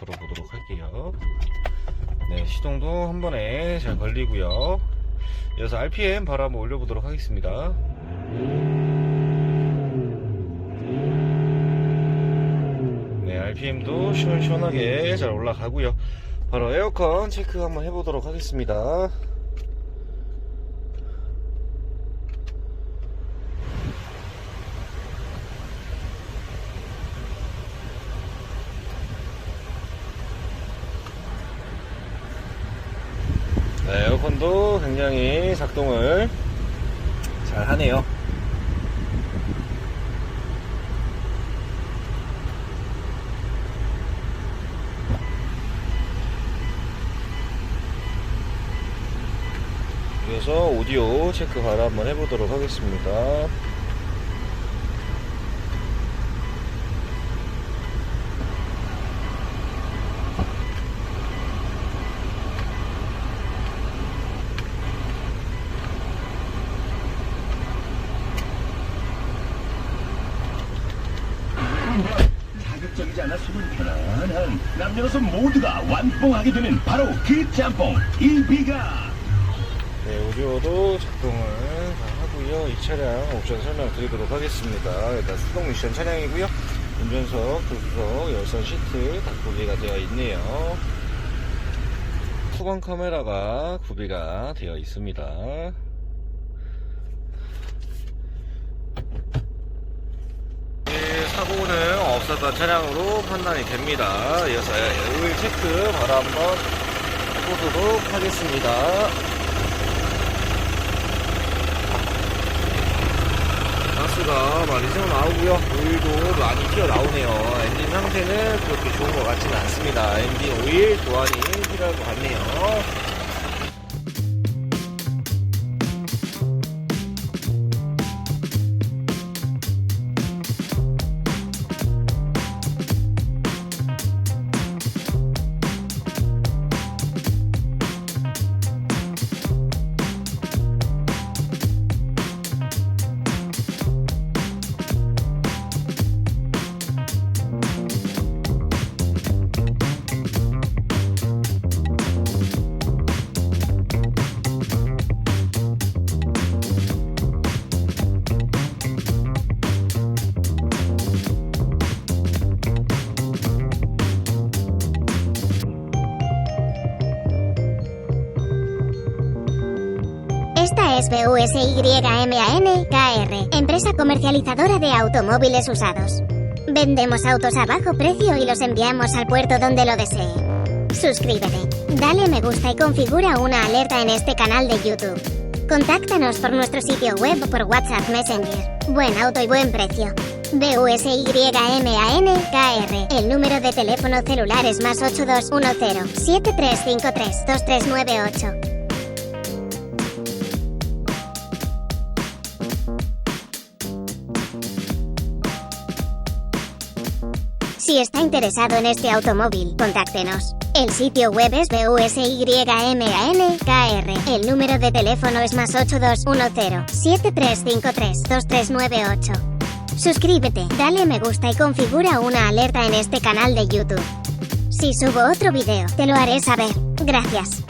걸어보도록 할게요. 네, 시동도 한 번에 잘 걸리고요. 이어서 RPM 바로 한번 올려보도록 하겠습니다. 네, RPM도 시원시원하게 잘 올라가고요. 바로 에어컨 체크 한번 해보도록 하겠습니다. 네, 에어컨도 굉장히 작동을 잘 하네요. 그래서 오디오 체크 바로 한번 해보도록 하겠습니다. 자극적이지 않아 속은 편안한 남녀노소 모두가 완뽕하게 되는 바로 그 짬뽕 일비가. 네, 오디오도 작동을 다 하고요. 이 차량 옵션 설명드리도록 하겠습니다. 일단 수동 미션 차량이고요. 운전석, 조수석, 열선 시트 다 구비가 되어 있네요. 후방 카메라가 구비가 되어 있습니다. 사고는 없었던 차량으로 판단이 됩니다. 이어서 오일 체크 바로 한번 해보도록 하겠습니다. 가스가 많이 새어나오고요. 오일도 많이 튀어나오네요. 엔진 상태는 그렇게 좋은 것 같지는 않습니다. 엔진 오일 교환이 필요할 것 같네요. Esta es busyman.kr, empresa comercializadora de automóviles usados. Vendemos autos a bajo precio y los enviamos al puerto donde lo desee. Suscríbete, dale me gusta y configura una alerta en este canal de YouTube. Contáctanos por nuestro sitio web o por WhatsApp Messenger. Buen auto y buen precio. busyman.kr. El número de teléfono celular es +8210 7353 2398. Si está interesado en este automóvil, contáctenos. El sitio web es busyman.kr. El número de teléfono es +8210 7353 2398. Suscríbete, dale me gusta y configura una alerta en este canal de YouTube. Si subo otro video, te lo haré saber. Gracias.